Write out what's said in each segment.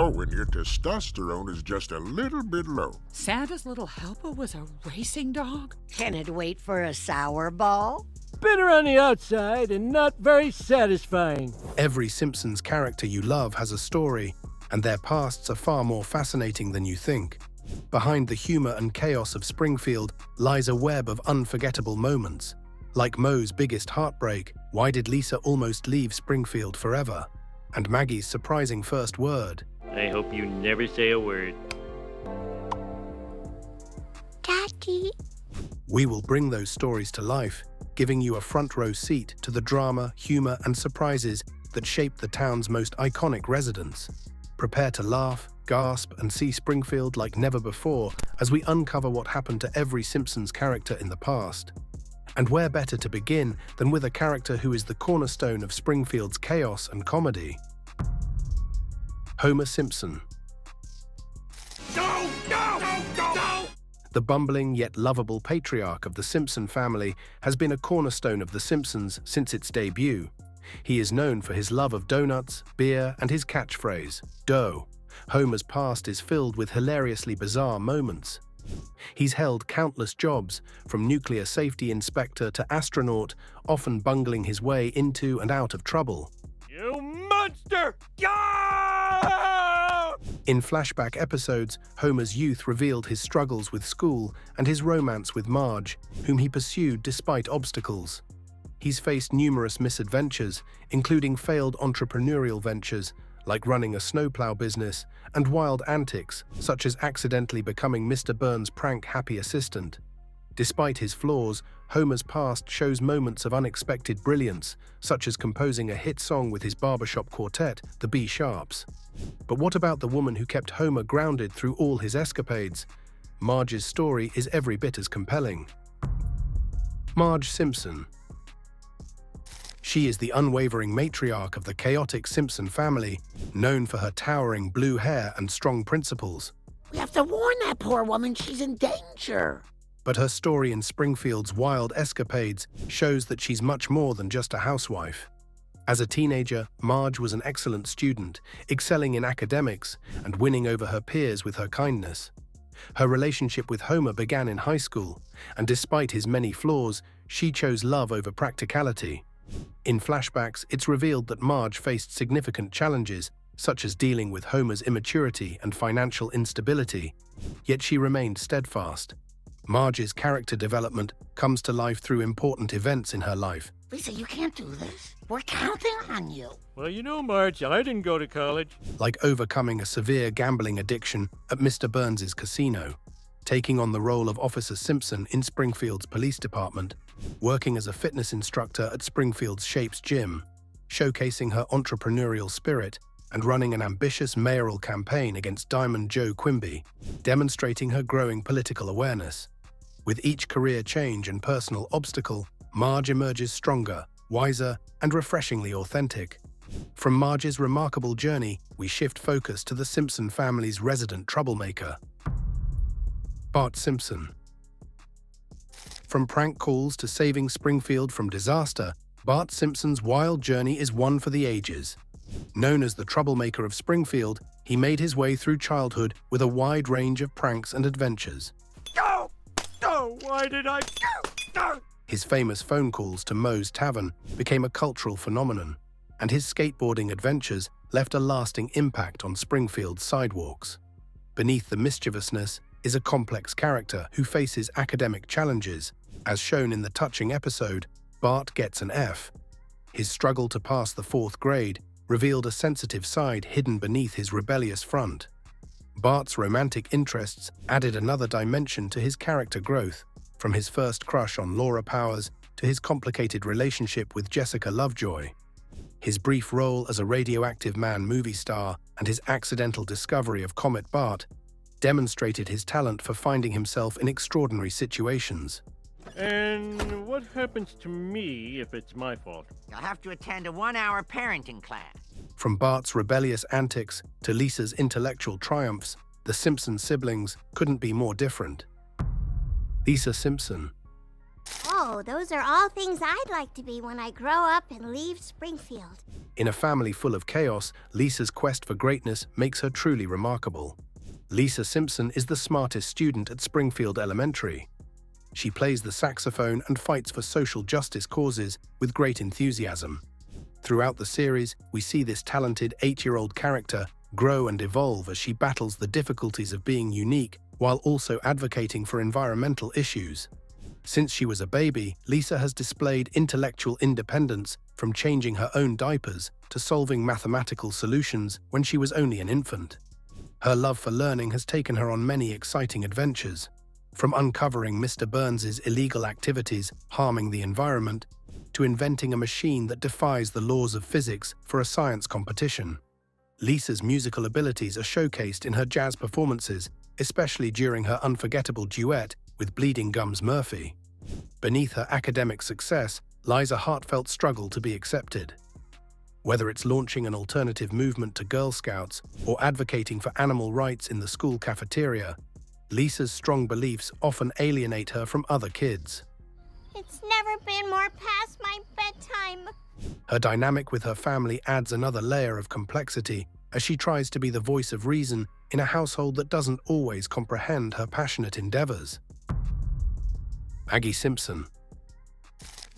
know when your testosterone is just a little bit low. Santa's little helper was a racing dog? Can it wait for a sour ball? Bitter on the outside and not very satisfying. Every Simpsons character you love has a story, and their pasts are far more fascinating than you think. Behind the humor and chaos of Springfield lies a web of unforgettable moments. Like Moe's biggest heartbreak, why did Lisa almost leave Springfield forever? And Maggie's surprising first word. I hope you never say a word. Daddy. We will bring those stories to life, giving you a front row seat to the drama, humor, and surprises that shape the town's most iconic residents. Prepare to laugh, gasp, and see Springfield like never before as we uncover what happened to every Simpsons character in the past. And where better to begin than with a character who is the cornerstone of Springfield's chaos and comedy? Homer Simpson. No! No! No! No! The bumbling yet lovable patriarch of the Simpson family has been a cornerstone of The Simpsons since its debut. He is known for his love of donuts, beer, and his catchphrase, dough. Homer's past is filled with hilariously bizarre moments. He's held countless jobs, from nuclear safety inspector to astronaut, often bungling his way into and out of trouble. You monster! Yeah! In flashback episodes, Homer's youth revealed his struggles with school and his romance with Marge, whom he pursued despite obstacles. He's faced numerous misadventures, including failed entrepreneurial ventures, like running a snowplow business, and wild antics, such as accidentally becoming Mr. Burns' prank-happy assistant. Despite his flaws, Homer's past shows moments of unexpected brilliance, such as composing a hit song with his barbershop quartet, the B Sharps. But what about the woman who kept Homer grounded through all his escapades? Marge's story is every bit as compelling. Marge Simpson. She is the unwavering matriarch of the chaotic Simpson family, known for her towering blue hair and strong principles. We have to warn that poor woman, she's in danger. But her story in Springfield's wild escapades shows that she's much more than just a housewife. As a teenager, Marge was an excellent student, excelling in academics and winning over her peers with her kindness. Her relationship with Homer began in high school, and despite his many flaws, she chose love over practicality. In flashbacks, it's revealed that Marge faced significant challenges, such as dealing with Homer's immaturity and financial instability, yet she remained steadfast. Marge's character development comes to life through important events in her life. Lisa, you can't do this. We're counting on you. Well, you know, Marge, I didn't go to college. Like overcoming a severe gambling addiction at Mr. Burns' casino, taking on the role of Officer Simpson in Springfield's police department, working as a fitness instructor at Springfield's Shapes Gym, showcasing her entrepreneurial spirit, and running an ambitious mayoral campaign against Diamond Joe Quimby, demonstrating her growing political awareness. With each career change and personal obstacle, Marge emerges stronger, wiser, and refreshingly authentic. From Marge's remarkable journey, we shift focus to the Simpson family's resident troublemaker, Bart Simpson. From prank calls to saving Springfield from disaster, Bart Simpson's wild journey is one for the ages. Known as the troublemaker of Springfield, he made his way through childhood with a wide range of pranks and adventures. No! No, why did I... No! His famous phone calls to Moe's Tavern became a cultural phenomenon, and his skateboarding adventures left a lasting impact on Springfield's sidewalks. Beneath the mischievousness is a complex character who faces academic challenges. As shown in the touching episode, Bart Gets an F. His struggle to pass the 4th grade revealed a sensitive side hidden beneath his rebellious front. Bart's romantic interests added another dimension to his character growth, from his first crush on Laura Powers to his complicated relationship with Jessica Lovejoy. His brief role as a Radioactive Man movie star and his accidental discovery of Comet Bart demonstrated his talent for finding himself in extraordinary situations. And what happens to me if it's my fault? You'll have to attend a 1-hour parenting class. From Bart's rebellious antics to Lisa's intellectual triumphs, the Simpson siblings couldn't be more different. Lisa Simpson. Oh, Oh, those are all things I'd like to be when I grow up and leave Springfield. In a family full of chaos, Lisa's quest for greatness makes her truly remarkable. Lisa Simpson is the smartest student at Springfield Elementary. She plays the saxophone and fights for social justice causes with great enthusiasm. Throughout the series, we see this talented 8-year-old character grow and evolve as she battles the difficulties of being unique while also advocating for environmental issues. Since she was a baby, Lisa has displayed intellectual independence, from changing her own diapers to solving mathematical solutions when she was only an infant. Her love for learning has taken her on many exciting adventures, from uncovering Mr. Burns's illegal activities harming the environment to inventing a machine that defies the laws of physics for a science competition. Lisa's musical abilities are showcased in her jazz performances, especially during her unforgettable duet with Bleeding Gums Murphy. Beneath her academic success lies a heartfelt struggle to be accepted. Whether it's launching an alternative movement to Girl Scouts or advocating for animal rights in the school cafeteria, Lisa's strong beliefs often alienate her from other kids. It's never been more past my bedtime. Her dynamic with her family adds another layer of complexity as she tries to be the voice of reason in a household that doesn't always comprehend her passionate endeavors. Maggie Simpson.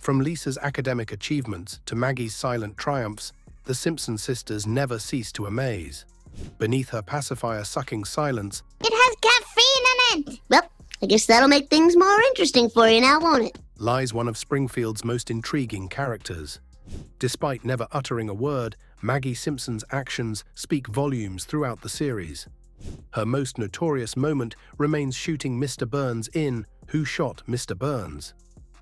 From Lisa's academic achievements to Maggie's silent triumphs, the Simpson sisters never cease to amaze. Beneath her pacifier-sucking silence, It has caffeine in it! Well, I guess that'll make things more interesting for you now, won't it? lies one of Springfield's most intriguing characters. Despite never uttering a word, Maggie Simpson's actions speak volumes throughout the series. Her most notorious moment remains shooting Mr. Burns in Who Shot Mr. Burns?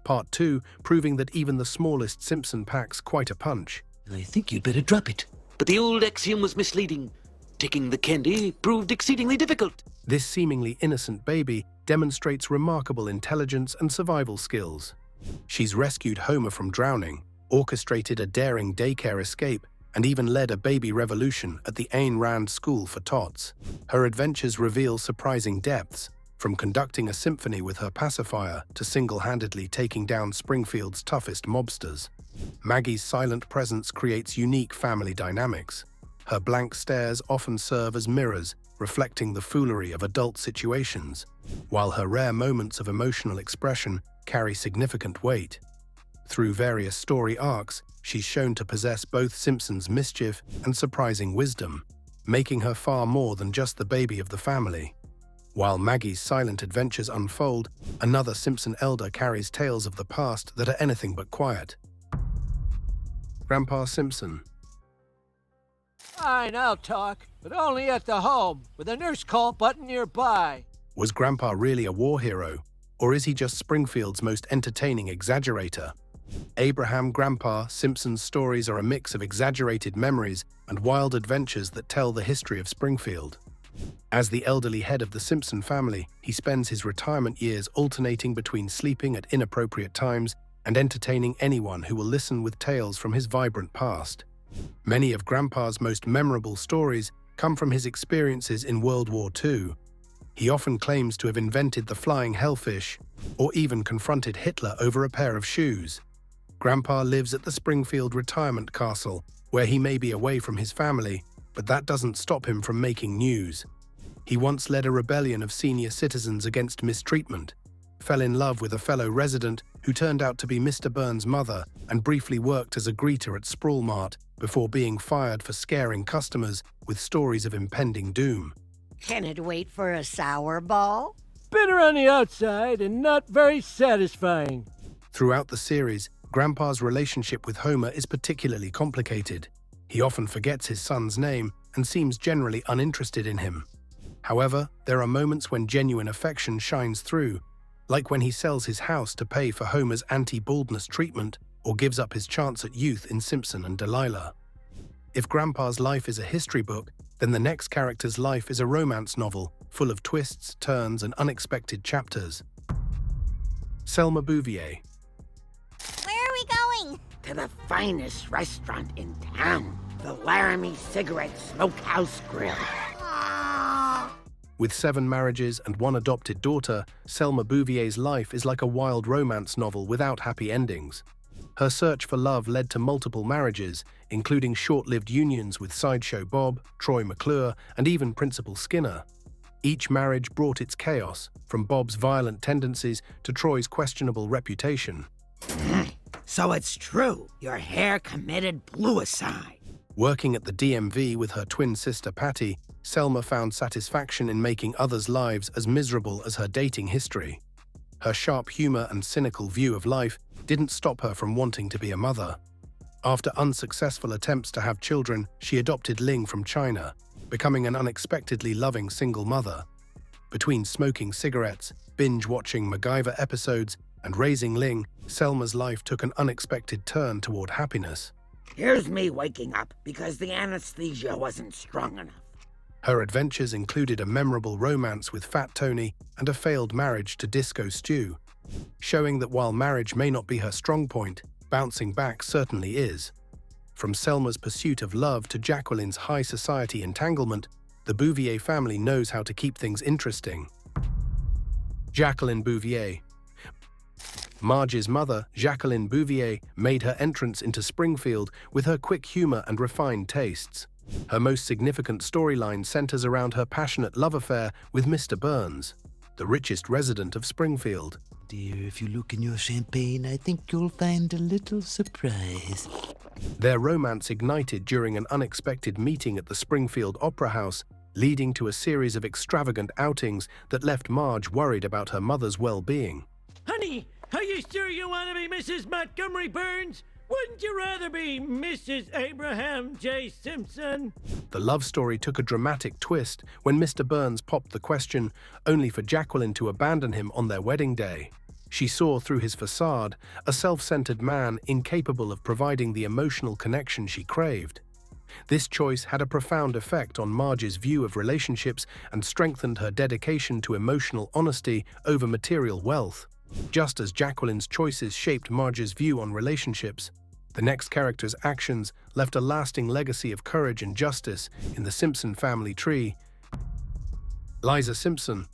Part 2, proving that even the smallest Simpson packs quite a punch. I think you'd better drop it. But the old axiom was misleading. Taking the candy proved exceedingly difficult. This seemingly innocent baby demonstrates remarkable intelligence and survival skills. She's rescued Homer from drowning, orchestrated a daring daycare escape, and even led a baby revolution at the Ayn Rand School for Tots. Her adventures reveal surprising depths, from conducting a symphony with her pacifier to single-handedly taking down Springfield's toughest mobsters. Maggie's silent presence creates unique family dynamics. Her blank stares often serve as mirrors, reflecting the foolery of adult situations, while her rare moments of emotional expression carry significant weight. Through various story arcs, she's shown to possess both Simpson's mischief and surprising wisdom, making her far more than just the baby of the family. While Maggie's silent adventures unfold, another Simpson elder carries tales of the past that are anything but quiet. Grandpa Simpson. Fine, I'll talk, but only at the home, with a nurse call button nearby. Was Grandpa really a war hero, or is he just Springfield's most entertaining exaggerator? Abraham Grandpa Simpson's stories are a mix of exaggerated memories and wild adventures that tell the history of Springfield. As the elderly head of the Simpson family, he spends his retirement years alternating between sleeping at inappropriate times and entertaining anyone who will listen with tales from his vibrant past. Many of Grandpa's most memorable stories come from his experiences in World War II. He often claims to have invented the flying hellfish, or even confronted Hitler over a pair of shoes. Grandpa lives at the Springfield Retirement Castle, where he may be away from his family, but that doesn't stop him from making news. He once led a rebellion of senior citizens against mistreatment, fell in love with a fellow resident who turned out to be Mr. Burns' mother, and briefly worked as a greeter at Sprawl Mart before being fired for scaring customers with stories of impending doom. Can it wait for a sour ball? Bitter on the outside and not very satisfying. Throughout the series, Grandpa's relationship with Homer is particularly complicated. He often forgets his son's name and seems generally uninterested in him. However, there are moments when genuine affection shines through, like when he sells his house to pay for Homer's anti-baldness treatment or gives up his chance at youth in Simpson and Delilah. If Grandpa's life is a history book, then the next character's life is a romance novel, full of twists, turns, and unexpected chapters. Selma Bouvier. Where are we going? To the finest restaurant in town, the Laramie Cigarette Smokehouse Grill. Aww. With 7 marriages and 1 adopted daughter, Selma Bouvier's life is like a wild romance novel without happy endings. Her search for love led to multiple marriages, including short-lived unions with Sideshow Bob, Troy McClure, and even Principal Skinner. Each marriage brought its chaos, from Bob's violent tendencies to Troy's questionable reputation. So it's true. Your hair committed bluicide. Working at the DMV with her twin sister Patty, Selma found satisfaction in making others' lives as miserable as her dating history. Her sharp humor and cynical view of life didn't stop her from wanting to be a mother. After unsuccessful attempts to have children, she adopted Ling from China, becoming an unexpectedly loving single mother. Between smoking cigarettes, binge-watching MacGyver episodes, and raising Ling, Selma's life took an unexpected turn toward happiness. Here's me waking up because the anesthesia wasn't strong enough. Her adventures included a memorable romance with Fat Tony and a failed marriage to Disco Stew, showing that while marriage may not be her strong point, bouncing back certainly is. From Selma's pursuit of love to Jacqueline's high society entanglement, the Bouvier family knows how to keep things interesting. Jacqueline Bouvier. Marge's mother, Jacqueline Bouvier, made her entrance into Springfield with her quick humor and refined tastes. Her most significant storyline centers around her passionate love affair with Mr. Burns, the richest resident of Springfield. Dear, if you look in your champagne, I think you'll find a little surprise. Their romance ignited during an unexpected meeting at the Springfield Opera House, leading to a series of extravagant outings that left Marge worried about her mother's well-being. Honey, are you sure you want to be Mrs. Montgomery Burns? Wouldn't you rather be Mrs. Abraham J. Simpson? The love story took a dramatic twist when Mr. Burns popped the question, only for Jacqueline to abandon him on their wedding day. She saw through his facade a self-centered man incapable of providing the emotional connection she craved. This choice had a profound effect on Marge's view of relationships and strengthened her dedication to emotional honesty over material wealth. Just as Jacqueline's choices shaped Marge's view on relationships, the next character's actions left a lasting legacy of courage and justice in the Simpson family tree. Eliza Simpson.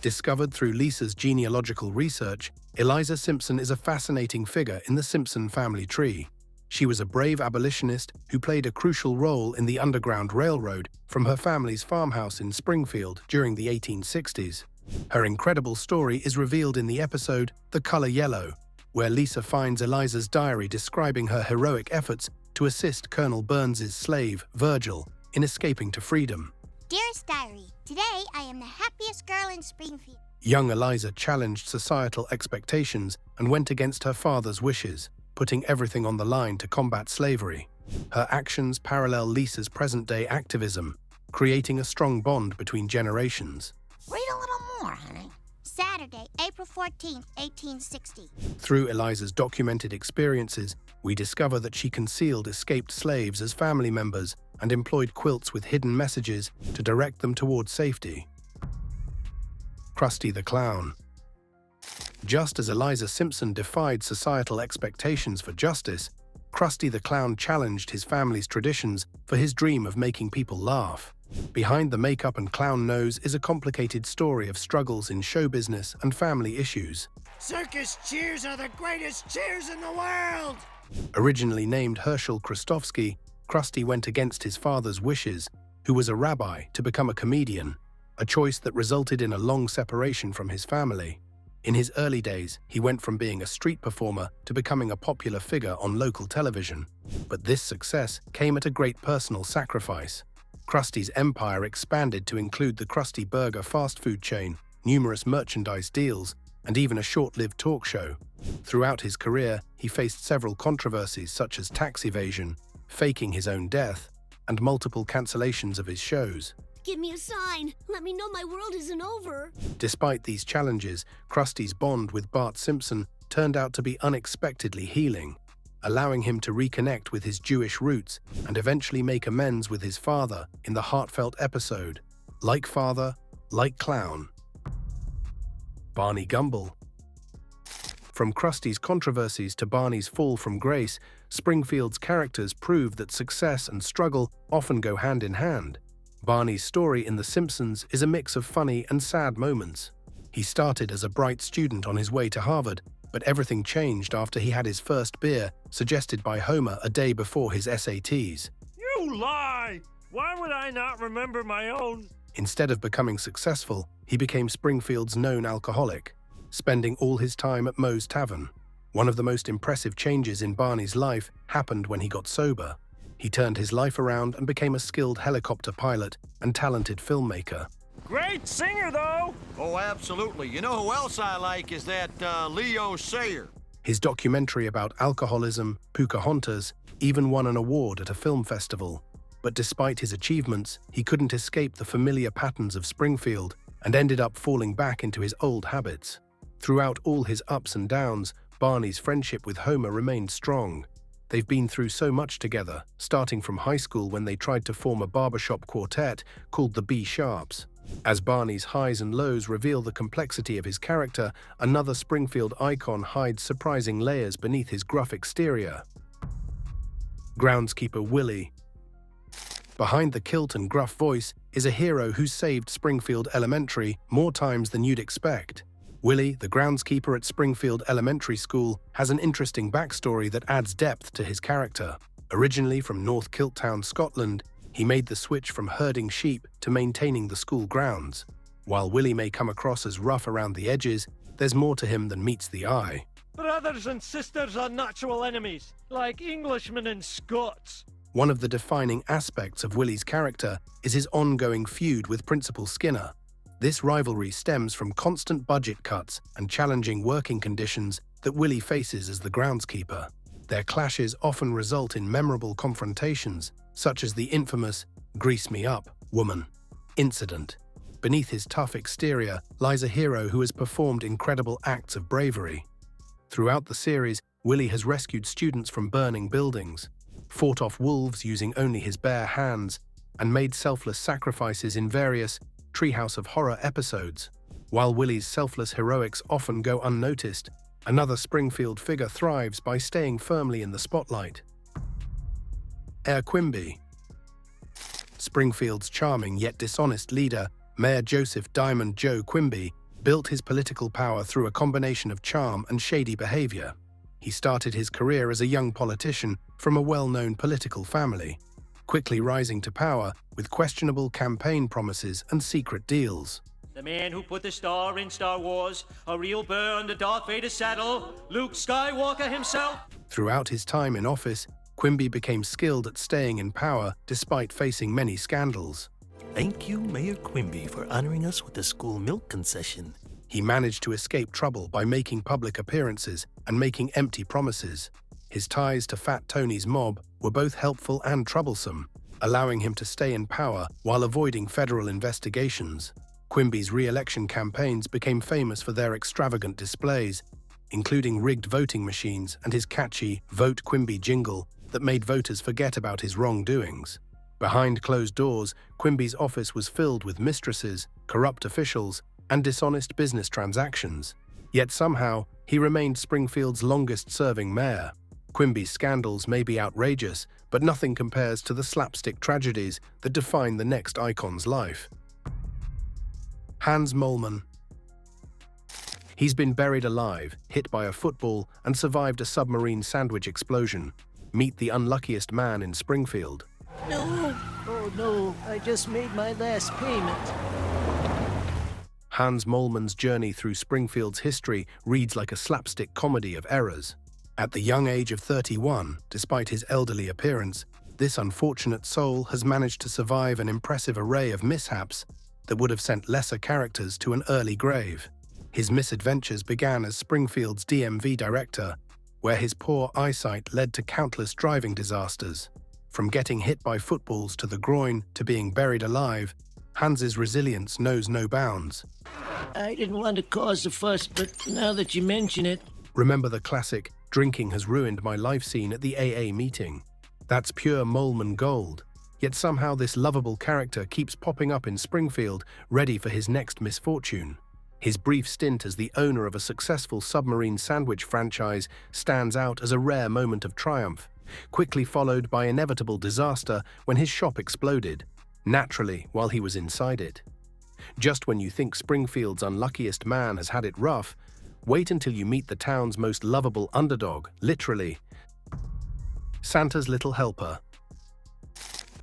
Discovered through Lisa's genealogical research, Eliza Simpson is a fascinating figure in the Simpson family tree. She was a brave abolitionist who played a crucial role in the Underground Railroad from her family's farmhouse in Springfield during the 1860s. Her incredible story is revealed in the episode The Color Yellow, where Lisa finds Eliza's diary describing her heroic efforts to assist Colonel Burns's slave, Virgil, in escaping to freedom. Dearest Diary, today I am the happiest girl in Springfield. Young Eliza challenged societal expectations and went against her father's wishes, putting everything on the line to combat slavery. Her actions parallel Lisa's present-day activism, creating a strong bond between generations. Read a little more, honey. Saturday, April 14th, 1860. Through Eliza's documented experiences, we discover that she concealed escaped slaves as family members and employed quilts with hidden messages to direct them towards safety. Krusty the Clown. Just as Eliza Simpson defied societal expectations for justice, Krusty the Clown challenged his family's traditions for his dream of making people laugh. Behind the makeup and clown nose is a complicated story of struggles in show business and family issues. Circus cheers are the greatest cheers in the world! Originally named Herschel Krustofsky, Krusty went against his father's wishes, who was a rabbi, to become a comedian, a choice that resulted in a long separation from his family. In his early days, he went from being a street performer to becoming a popular figure on local television. But this success came at a great personal sacrifice. Krusty's empire expanded to include the Krusty Burger fast food chain, numerous merchandise deals, and even a short-lived talk show. Throughout his career, he faced several controversies such as tax evasion, faking his own death, and multiple cancellations of his shows. Give me a sign. Let me know my world isn't over. Despite these challenges, Krusty's bond with Bart Simpson turned out to be unexpectedly healing, allowing him to reconnect with his Jewish roots and eventually make amends with his father in the heartfelt episode, Like Father, Like Clown. Barney Gumble. From Krusty's controversies to Barney's fall from grace, Springfield's characters prove that success and struggle often go hand in hand. Barney's story in The Simpsons is a mix of funny and sad moments. He started as a bright student on his way to Harvard, but everything changed after he had his first beer, suggested by Homer a day before his SATs. You lie! Why would I not remember my own? Instead of becoming successful, he became Springfield's known alcoholic, spending all his time at Moe's Tavern. One of the most impressive changes in Barney's life happened when he got sober. He turned his life around and became a skilled helicopter pilot and talented filmmaker. Great singer, though! Oh, absolutely. You know who else I like is that Leo Sayer. His documentary about alcoholism, Pocahontas, even won an award at a film festival. But despite his achievements, he couldn't escape the familiar patterns of Springfield and ended up falling back into his old habits. Throughout all his ups and downs, Barney's friendship with Homer remained strong. They've been through so much together, starting from high school when they tried to form a barbershop quartet called the B-Sharps. As Barney's highs and lows reveal the complexity of his character, another Springfield icon hides surprising layers beneath his gruff exterior. Groundskeeper Willie. Behind the kilt and gruff voice is a hero who's saved Springfield Elementary more times than you'd expect. Willie, the groundskeeper at Springfield Elementary School, has an interesting backstory that adds depth to his character. Originally from North Kilttown, Scotland, he made the switch from herding sheep to maintaining the school grounds. While Willie may come across as rough around the edges, there's more to him than meets the eye. Brothers and sisters are natural enemies, like Englishmen and Scots. One of the defining aspects of Willie's character is his ongoing feud with Principal Skinner. This rivalry stems from constant budget cuts and challenging working conditions that Willie faces as the groundskeeper. Their clashes often result in memorable confrontations, such as the infamous "Grease Me Up, Woman" incident. Beneath his tough exterior lies a hero who has performed incredible acts of bravery. Throughout the series, Willie has rescued students from burning buildings, fought off wolves using only his bare hands, and made selfless sacrifices in various Treehouse of Horror episodes. While Willie's selfless heroics often go unnoticed, another Springfield figure thrives by staying firmly in the spotlight. Quimby. Springfield's charming yet dishonest leader, Mayor Joseph Diamond Joe Quimby, built his political power through a combination of charm and shady behavior. He started his career as a young politician from a well-known political family, quickly rising to power with questionable campaign promises and secret deals. The man who put the star in Star Wars, a real burr on the Darth Vader saddle, Luke Skywalker himself. Throughout his time in office, Quimby became skilled at staying in power despite facing many scandals. Thank you, Mayor Quimby, for honoring us with the school milk concession. He managed to escape trouble by making public appearances and making empty promises. His ties to Fat Tony's mob were both helpful and troublesome, allowing him to stay in power while avoiding federal investigations. Quimby's re-election campaigns became famous for their extravagant displays, including rigged voting machines and his catchy "Vote Quimby" jingle that made voters forget about his wrongdoings. Behind closed doors, Quimby's office was filled with mistresses, corrupt officials, and dishonest business transactions. Yet somehow, he remained Springfield's longest-serving mayor. Quimby's scandals may be outrageous, but nothing compares to the slapstick tragedies that define the next icon's life. Hans Moleman. He's been buried alive, hit by a football, and survived a submarine sandwich explosion. Meet the unluckiest man in Springfield. No! Oh no, I just made my last payment. Hans Moleman's journey through Springfield's history reads like a slapstick comedy of errors. At the young age of 31, despite his elderly appearance, this unfortunate soul has managed to survive an impressive array of mishaps that would have sent lesser characters to an early grave. His misadventures began as Springfield's DMV director, where his poor eyesight led to countless driving disasters. From getting hit by footballs to the groin to being buried alive, Hans's resilience knows no bounds. I didn't want to cause a fuss, but now that you mention it... Remember the classic "drinking has ruined my life" scene at the AA meeting? That's pure Moleman gold. Yet somehow this lovable character keeps popping up in Springfield, ready for his next misfortune. His brief stint as the owner of a successful submarine sandwich franchise stands out as a rare moment of triumph, quickly followed by inevitable disaster when his shop exploded. naturally while he was inside it. Just when you think Springfield's unluckiest man has had it rough, wait until you meet the town's most lovable underdog, literally, Santa's little helper.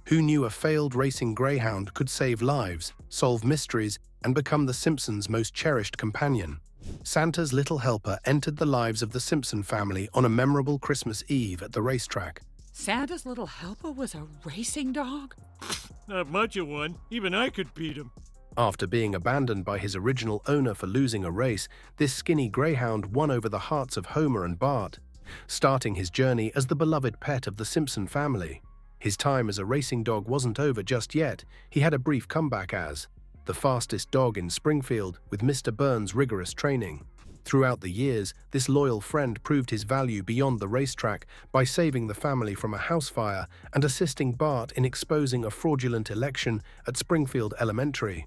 Who knew a failed racing greyhound could save lives, solve mysteries, and become the Simpsons' most cherished companion? Santa's little helper entered the lives of the Simpson family on a memorable Christmas Eve at the racetrack. Santa's little helper was a racing dog? Not much of one. Even I could beat him. After being abandoned by his original owner for losing a race, this skinny greyhound won over the hearts of Homer and Bart, starting his journey as the beloved pet of the Simpson family. His time as a racing dog wasn't over just yet. He had a brief comeback as the fastest dog in Springfield with Mr. Burns' rigorous training. Throughout the years, this loyal friend proved his value beyond the racetrack by saving the family from a house fire and assisting Bart in exposing a fraudulent election at Springfield Elementary.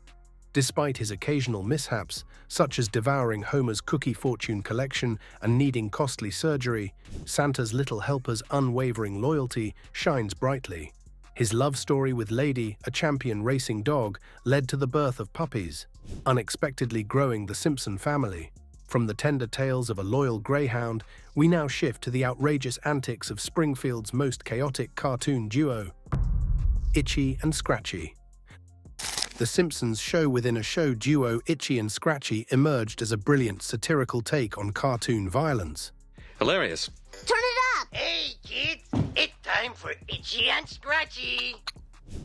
Despite his occasional mishaps, such as devouring Homer's cookie fortune collection and needing costly surgery, Santa's little helper's unwavering loyalty shines brightly. His love story with Lady, a champion racing dog, led to the birth of puppies, unexpectedly growing the Simpson family. From the tender tales of a loyal greyhound, we now shift to the outrageous antics of Springfield's most chaotic cartoon duo, Itchy and Scratchy. The Simpsons show-within-a-show duo Itchy and Scratchy emerged as a brilliant satirical take on cartoon violence. Hilarious. Turn it up! Hey, kids! It's time for Itchy and Scratchy!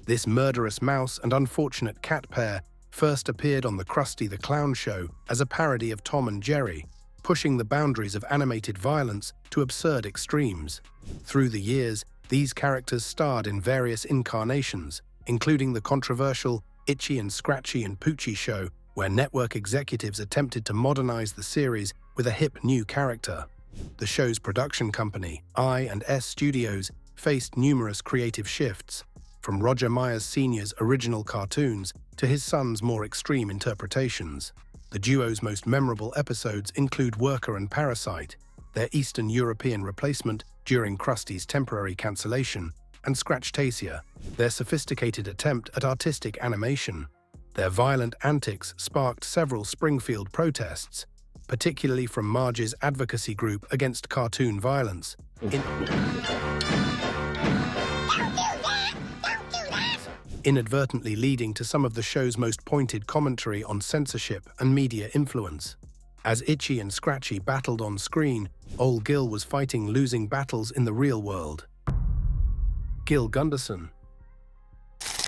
This murderous mouse and unfortunate cat pair first appeared on the Krusty the Clown show as a parody of Tom and Jerry, pushing the boundaries of animated violence to absurd extremes. Through the years, these characters starred in various incarnations, including the controversial Itchy and Scratchy and Poochie show, where network executives attempted to modernize the series with a hip new character. The show's production company, I&S Studios, faced numerous creative shifts, from Roger Myers Sr.'s original cartoons to his son's more extreme interpretations. The duo's most memorable episodes include Worker and Parasite, their Eastern European replacement during Krusty's temporary cancellation, and Scratchtasia, their sophisticated attempt at artistic animation. Their violent antics sparked several Springfield protests, particularly from Marge's advocacy group against cartoon violence. Inadvertently leading to some of the show's most pointed commentary on censorship and media influence. As Itchy and Scratchy battled on screen, old Gil was fighting losing battles in the real world. Gil Gunderson.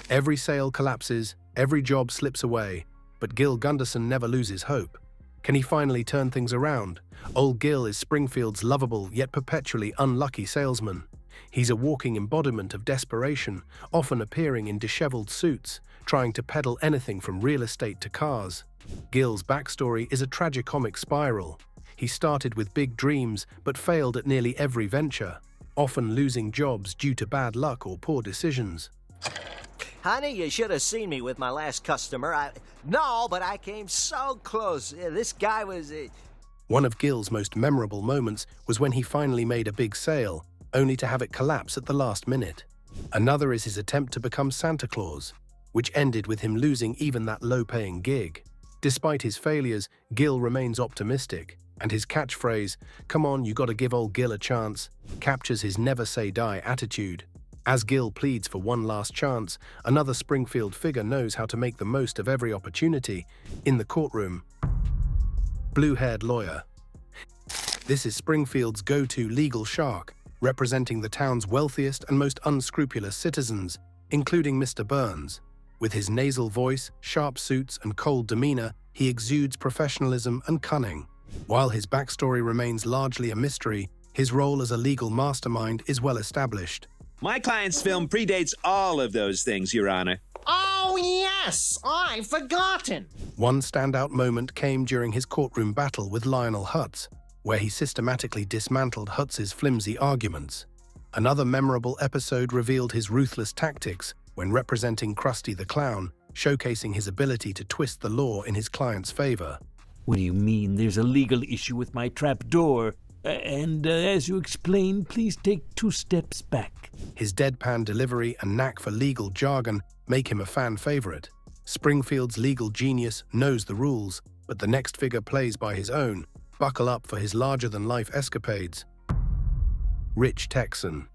Every sale collapses, every job slips away, but Gil Gunderson never loses hope. Can he finally turn things around? Old Gil is Springfield's lovable yet perpetually unlucky salesman. He's a walking embodiment of desperation, often appearing in disheveled suits, trying to peddle anything from real estate to cars. Gil's backstory is a tragicomic spiral. He started with big dreams but failed at nearly every venture, often losing jobs due to bad luck or poor decisions. Honey, you should have seen me with my last customer. No, but I came so close. This guy was... One of Gil's most memorable moments was when he finally made a big sale, only to have it collapse at the last minute. Another is his attempt to become Santa Claus, which ended with him losing even that low-paying gig. Despite his failures, Gil remains optimistic, and his catchphrase, "Come on, you gotta give old Gil a chance," captures his never-say-die attitude. As Gil pleads for one last chance, another Springfield figure knows how to make the most of every opportunity. In the courtroom, blue-haired lawyer. This is Springfield's go-to legal shark, representing the town's wealthiest and most unscrupulous citizens, including Mr. Burns. With his nasal voice, sharp suits, and cold demeanor, he exudes professionalism and cunning. While his backstory remains largely a mystery, his role as a legal mastermind is well established. My client's film predates all of those things, Your Honor. Oh, yes! I've forgotten! One standout moment came during his courtroom battle with Lionel Hutz, where he systematically dismantled Hutz's flimsy arguments. Another memorable episode revealed his ruthless tactics when representing Krusty the Clown, showcasing his ability to twist the law in his client's favor. What do you mean there's a legal issue with my trap door? And as you explained, please take 2 steps back. His deadpan delivery and knack for legal jargon make him a fan favorite. Springfield's legal genius knows the rules, but the next figure plays by his own. Buckle up for his larger-than-life escapades. Rich Texan.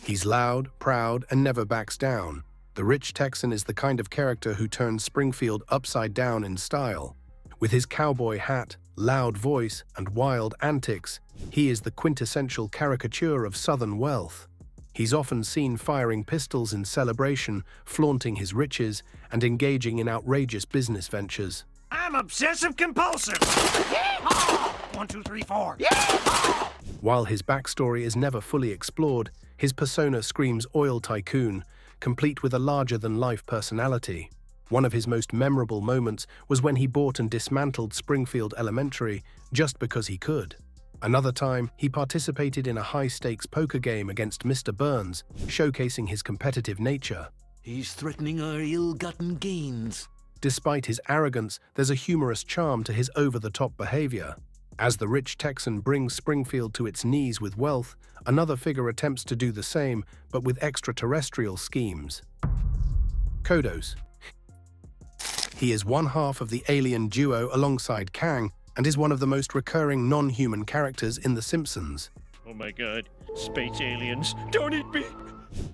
He's loud, proud, and never backs down. The Rich Texan is the kind of character who turns Springfield upside down in style. With his cowboy hat, loud voice, and wild antics, he is the quintessential caricature of Southern wealth. He's often seen firing pistols in celebration, flaunting his riches, and engaging in outrageous business ventures. I'm obsessive-compulsive. Yeehaw! 1, 2, 3, 4. Yeehaw! While his backstory is never fully explored, his persona screams oil tycoon, complete with a larger-than-life personality. One of his most memorable moments was when he bought and dismantled Springfield Elementary just because he could. Another time, he participated in a high-stakes poker game against Mr. Burns, showcasing his competitive nature. He's threatening our ill-gotten gains. Despite his arrogance, there's a humorous charm to his over-the-top behavior. As the Rich Texan brings Springfield to its knees with wealth, another figure attempts to do the same, but with extraterrestrial schemes. Kodos. He is one half of the alien duo alongside Kang, and is one of the most recurring non-human characters in The Simpsons. Oh my god, space aliens, don't eat me!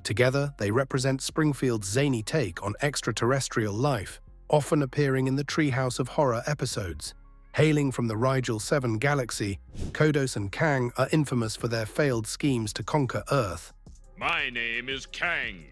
Together, they represent Springfield's zany take on extraterrestrial life, often appearing in the Treehouse of Horror episodes. Hailing from the Rigel 7 galaxy, Kodos and Kang are infamous for their failed schemes to conquer Earth. My name is Kang,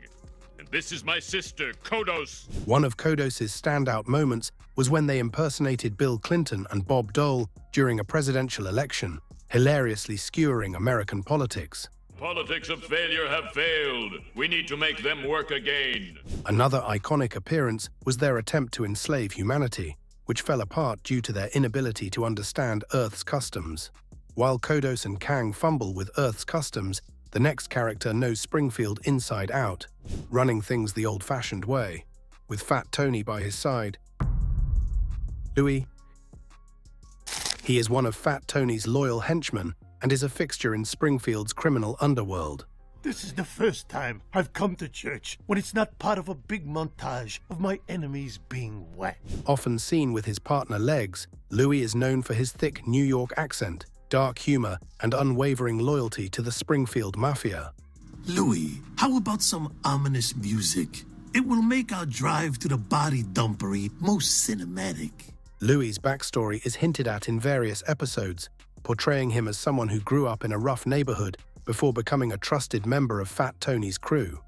and this is my sister, Kodos. One of Kodos' standout moments was when they impersonated Bill Clinton and Bob Dole during a presidential election, hilariously skewering American politics. Politics of failure have failed. We need to make them work again. Another iconic appearance was their attempt to enslave humanity, which fell apart due to their inability to understand Earth's customs. While Kodos and Kang fumble with Earth's customs, the next character knows Springfield inside out, running things the old-fashioned way. With Fat Tony by his side, Louie. He is one of Fat Tony's loyal henchmen and is a fixture in Springfield's criminal underworld. This is the first time I've come to church when it's not part of a big montage of my enemies being wet. Often seen with his partner Legs, Louie is known for his thick New York accent, dark humor, and unwavering loyalty to the Springfield Mafia. Louie, how about some ominous music? It will make our drive to the body dumpery most cinematic. Louie's backstory is hinted at in various episodes, portraying him as someone who grew up in a rough neighborhood before becoming a trusted member of Fat Tony's crew.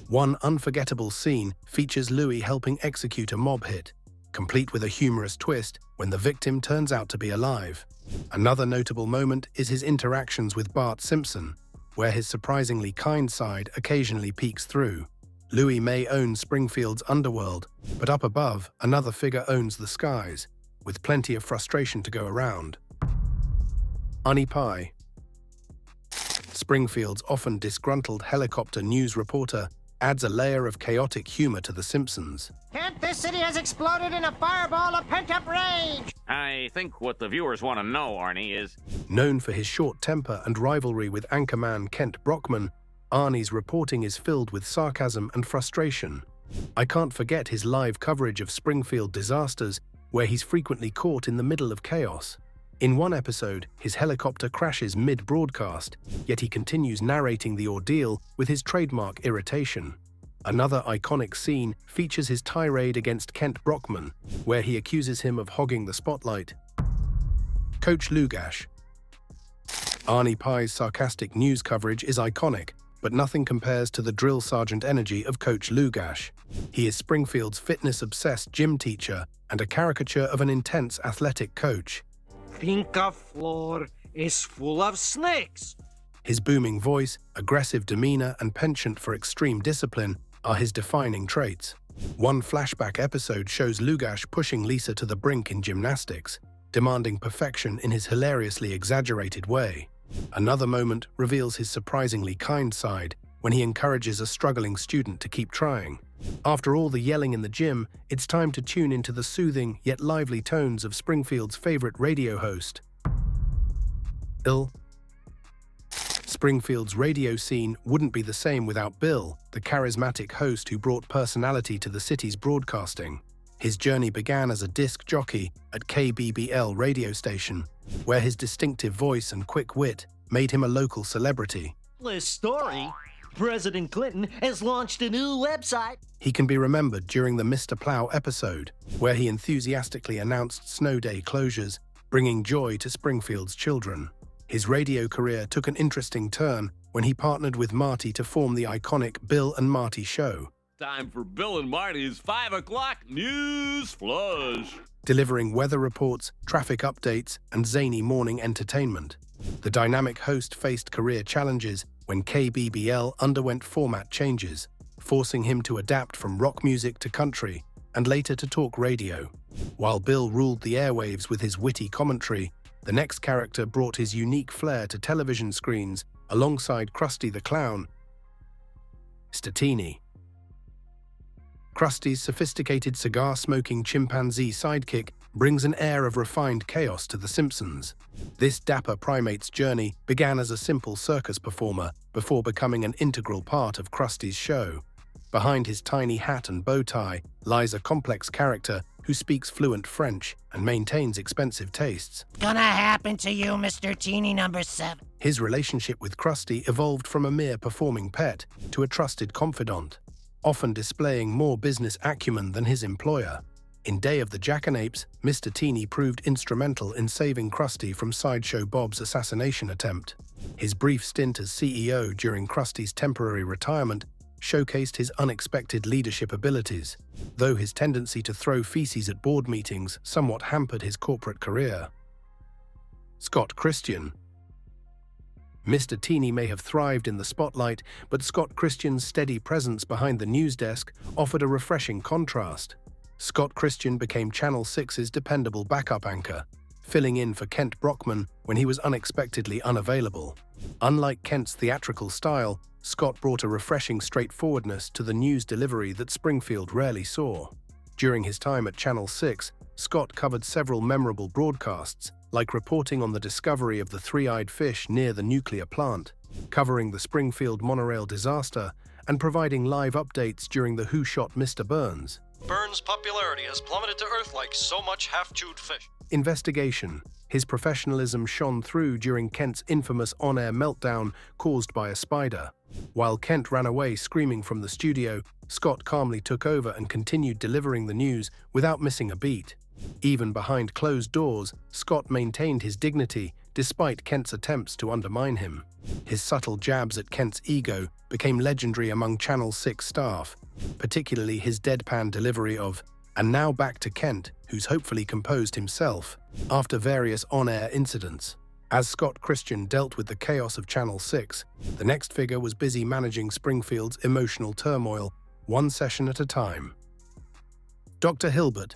One unforgettable scene features Louie helping execute a mob hit, complete with a humorous twist when the victim turns out to be alive. Another notable moment is his interactions with Bart Simpson, where his surprisingly kind side occasionally peeks through. Louie may own Springfield's underworld, but up above, another figure owns the skies, with plenty of frustration to go around. Arnie Pye. Springfield's often disgruntled helicopter news reporter adds a layer of chaotic humor to The Simpsons. Kent, this city has exploded in a fireball of pent-up rage! I think what the viewers want to know, Arnie, is... Known for his short temper and rivalry with anchorman Kent Brockman, Arnie's reporting is filled with sarcasm and frustration. I can't forget his live coverage of Springfield disasters, where he's frequently caught in the middle of chaos. In one episode, his helicopter crashes mid-broadcast, yet he continues narrating the ordeal with his trademark irritation. Another iconic scene features his tirade against Kent Brockman, where he accuses him of hogging the spotlight. Coach Lugash. Arnie Pye's sarcastic news coverage is iconic, but nothing compares to the drill sergeant energy of Coach Lugash. He is Springfield's fitness-obsessed gym teacher and a caricature of an intense athletic coach. Pinka floor is full of snakes. His booming voice, aggressive demeanor, and penchant for extreme discipline are his defining traits. One flashback episode shows Lugash pushing Lisa to the brink in gymnastics, demanding perfection in his hilariously exaggerated way. Another moment reveals his surprisingly kind side when he encourages a struggling student to keep trying. After all the yelling in the gym, it's time to tune into the soothing yet lively tones of Springfield's favorite radio host. Springfield's radio scene wouldn't be the same without Bill, the charismatic host who brought personality to the city's broadcasting. His journey began as a disc jockey at KBBL radio station, where his distinctive voice and quick wit made him a local celebrity. This story, President Clinton has launched a new website. He can be remembered during the Mr. Plow episode, where he enthusiastically announced snow day closures, bringing joy to Springfield's children. His radio career took an interesting turn when he partnered with Marty to form the iconic Bill and Marty Show. Time for Bill and Marty's 5 o'clock news flush. Delivering weather reports, traffic updates, and zany morning entertainment. The dynamic host faced career challenges when KBBL underwent format changes, forcing him to adapt from rock music to country, and later to talk radio. While Bill ruled the airwaves with his witty commentary, the next character brought his unique flair to television screens alongside Krusty the Clown. Statini. Krusty's sophisticated cigar-smoking chimpanzee sidekick brings an air of refined chaos to The Simpsons. This dapper primate's journey began as a simple circus performer before becoming an integral part of Krusty's show. Behind his tiny hat and bow tie lies a complex character who speaks fluent French and maintains expensive tastes. Gonna happen to you, Mr. Teeny number 7. His relationship with Krusty evolved from a mere performing pet to a trusted confidant, often displaying more business acumen than his employer. In Day of the Jackanapes, Mr. Teeny proved instrumental in saving Krusty from Sideshow Bob's assassination attempt. His brief stint as CEO during Krusty's temporary retirement showcased his unexpected leadership abilities, though his tendency to throw feces at board meetings somewhat hampered his corporate career. Scott Christian. Mr. Teeny may have thrived in the spotlight, but Scott Christian's steady presence behind the news desk offered a refreshing contrast. Scott Christian became Channel 6's dependable backup anchor, filling in for Kent Brockman when he was unexpectedly unavailable. Unlike Kent's theatrical style, Scott brought a refreshing straightforwardness to the news delivery that Springfield rarely saw. During his time at Channel 6, Scott covered several memorable broadcasts, like reporting on the discovery of the three-eyed fish near the nuclear plant, covering the Springfield monorail disaster, and providing live updates during the Who Shot Mr. Burns. Burns' popularity has plummeted to earth like so much half-chewed fish. Investigation. His professionalism shone through during Kent's infamous on-air meltdown caused by a spider. While Kent ran away screaming from the studio, Scott calmly took over and continued delivering the news without missing a beat. Even behind closed doors, Scott maintained his dignity despite Kent's attempts to undermine him. His subtle jabs at Kent's ego became legendary among Channel 6 staff, particularly his deadpan delivery of, "And now back to Kent, who's hopefully composed himself," after various on-air incidents. As Scott Christian dealt with the chaos of Channel 6, the next figure was busy managing Springfield's emotional turmoil, one session at a time. Dr. Hibbert.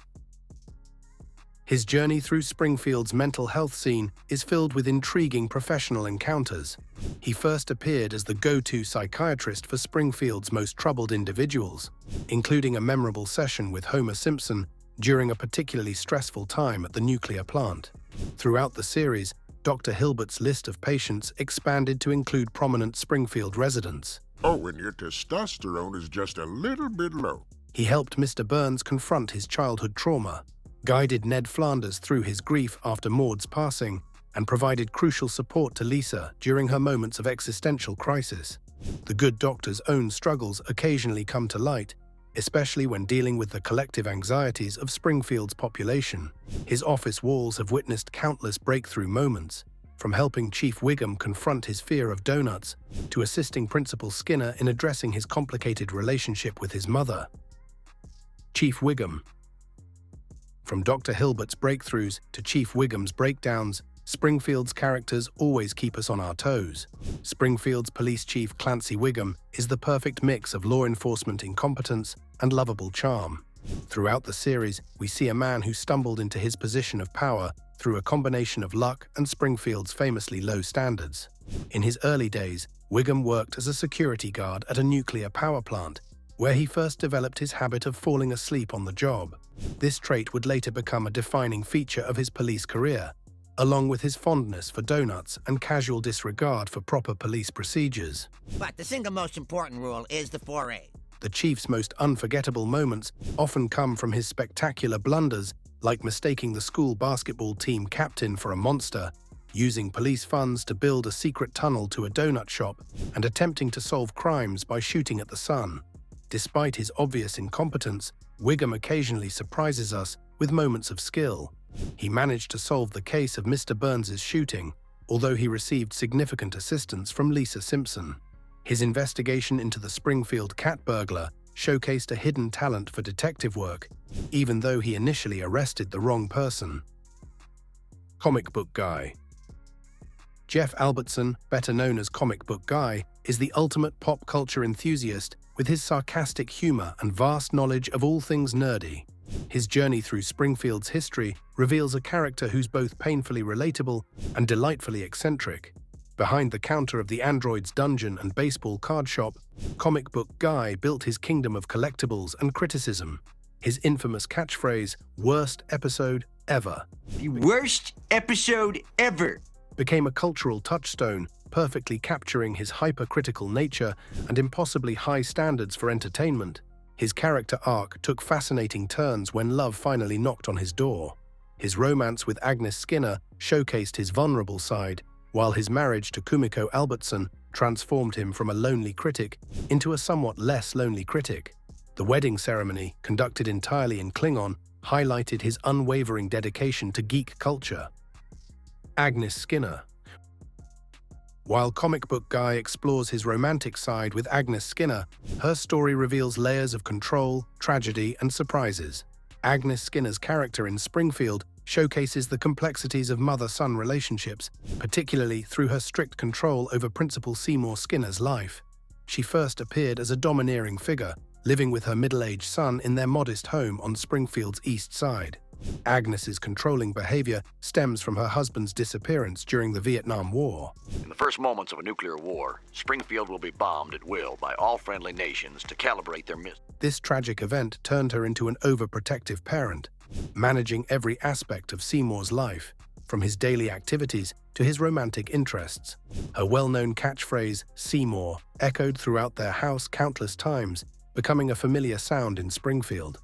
His journey through Springfield's mental health scene is filled with intriguing professional encounters. He first appeared as the go-to psychiatrist for Springfield's most troubled individuals, including a memorable session with Homer Simpson during a particularly stressful time at the nuclear plant. Throughout the series, Dr. Hilbert's list of patients expanded to include prominent Springfield residents. Oh, and your testosterone is just a little bit low. He helped Mr. Burns confront his childhood trauma, guided Ned Flanders through his grief after Maud's passing, and provided crucial support to Lisa during her moments of existential crisis. The good doctor's own struggles occasionally come to light, especially when dealing with the collective anxieties of Springfield's population. His office walls have witnessed countless breakthrough moments, from helping Chief Wiggum confront his fear of donuts to assisting Principal Skinner in addressing his complicated relationship with his mother. Chief Wiggum. From Dr. Hilbert's breakthroughs to Chief Wiggum's breakdowns, Springfield's characters always keep us on our toes. Springfield's police chief Clancy Wiggum is the perfect mix of law enforcement incompetence and lovable charm. Throughout the series, we see a man who stumbled into his position of power through a combination of luck and Springfield's famously low standards. In his early days, Wiggum worked as a security guard at a nuclear power plant, where he first developed his habit of falling asleep on the job. This trait would later become a defining feature of his police career, along with his fondness for donuts and casual disregard for proper police procedures. But the single most important rule is the 4A. The chief's most unforgettable moments often come from his spectacular blunders, like mistaking the school basketball team captain for a monster, using police funds to build a secret tunnel to a donut shop, and attempting to solve crimes by shooting at the sun. Despite his obvious incompetence, Wiggum occasionally surprises us with moments of skill. He managed to solve the case of Mr. Burns's shooting, although he received significant assistance from Eliza Simpson. His investigation into the Springfield cat burglar showcased a hidden talent for detective work, even though he initially arrested the wrong person. Comic Book Guy. Jeff Albertson, better known as Comic Book Guy, is the ultimate pop culture enthusiast with his sarcastic humor and vast knowledge of all things nerdy. His journey through Springfield's history reveals a character who's both painfully relatable and delightfully eccentric. Behind the counter of the android's dungeon and baseball card shop, Comic Book Guy built his kingdom of collectibles and criticism. His infamous catchphrase, "Worst episode ever," the worst episode ever, became a cultural touchstone, perfectly capturing his hypercritical nature and impossibly high standards for entertainment. His character arc took fascinating turns when love finally knocked on his door. His romance with Agnes Skinner showcased his vulnerable side, while his marriage to Kumiko Albertson transformed him from a lonely critic into a somewhat less lonely critic. The wedding ceremony, conducted entirely in Klingon, highlighted his unwavering dedication to geek culture. Agnes Skinner. While Comic Book Guy explores his romantic side with Agnes Skinner, her story reveals layers of control, tragedy, and surprises. Agnes Skinner's character in Springfield showcases the complexities of mother-son relationships, particularly through her strict control over Principal Seymour Skinner's life. She first appeared as a domineering figure, living with her middle-aged son in their modest home on Springfield's east side. Agnes's controlling behavior stems from her husband's disappearance during the Vietnam War. In the first moments of a nuclear war, Springfield will be bombed at will by all friendly nations to calibrate their missiles. This tragic event turned her into an overprotective parent, managing every aspect of Seymour's life, from his daily activities to his romantic interests. Her well-known catchphrase, "Seymour," echoed throughout their house countless times, becoming a familiar sound in Springfield.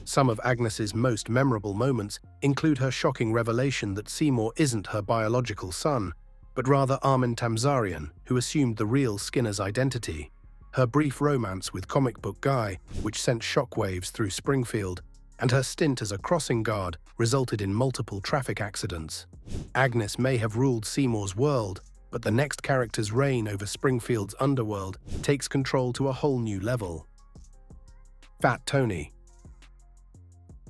Some of Agnes's most memorable moments include her shocking revelation that Seymour isn't her biological son, but rather Armin Tamzarian, who assumed the real Skinner's identity. Her brief romance with Comic Book Guy, which sent shockwaves through Springfield, and her stint as a crossing guard resulted in multiple traffic accidents. Agnes may have ruled Seymour's world, but the next character's reign over Springfield's underworld takes control to a whole new level. Fat Tony.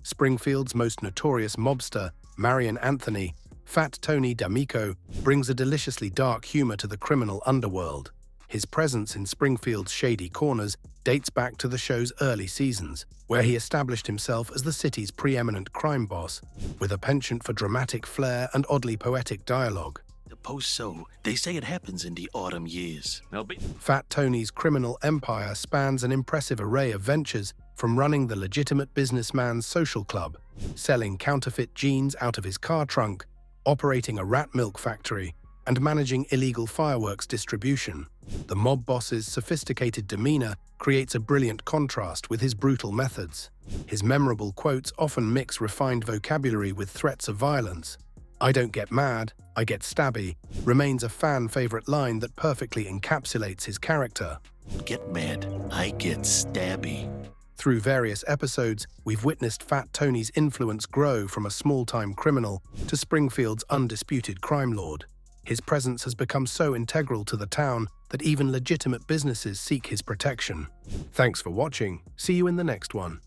Springfield's most notorious mobster, Marion Anthony, Fat Tony D'Amico, brings a deliciously dark humor to the criminal underworld. His presence in Springfield's shady corners dates back to the show's early seasons, where he established himself as the city's preeminent crime boss, with a penchant for dramatic flair and oddly poetic dialogue. The post-show, they say it happens in the autumn years. Fat Tony's criminal empire spans an impressive array of ventures, from running the legitimate businessman's social club, selling counterfeit jeans out of his car trunk, operating a rat milk factory, and managing illegal fireworks distribution. The mob boss's sophisticated demeanor creates a brilliant contrast with his brutal methods. His memorable quotes often mix refined vocabulary with threats of violence. "I don't get mad, I get stabby," remains a fan-favorite line that perfectly encapsulates his character. "Get mad, I get stabby." Through various episodes, we've witnessed Fat Tony's influence grow from a small-time criminal to Springfield's undisputed crime lord. His presence has become so integral to the town that even legitimate businesses seek his protection. Thanks for watching. See you in the next one.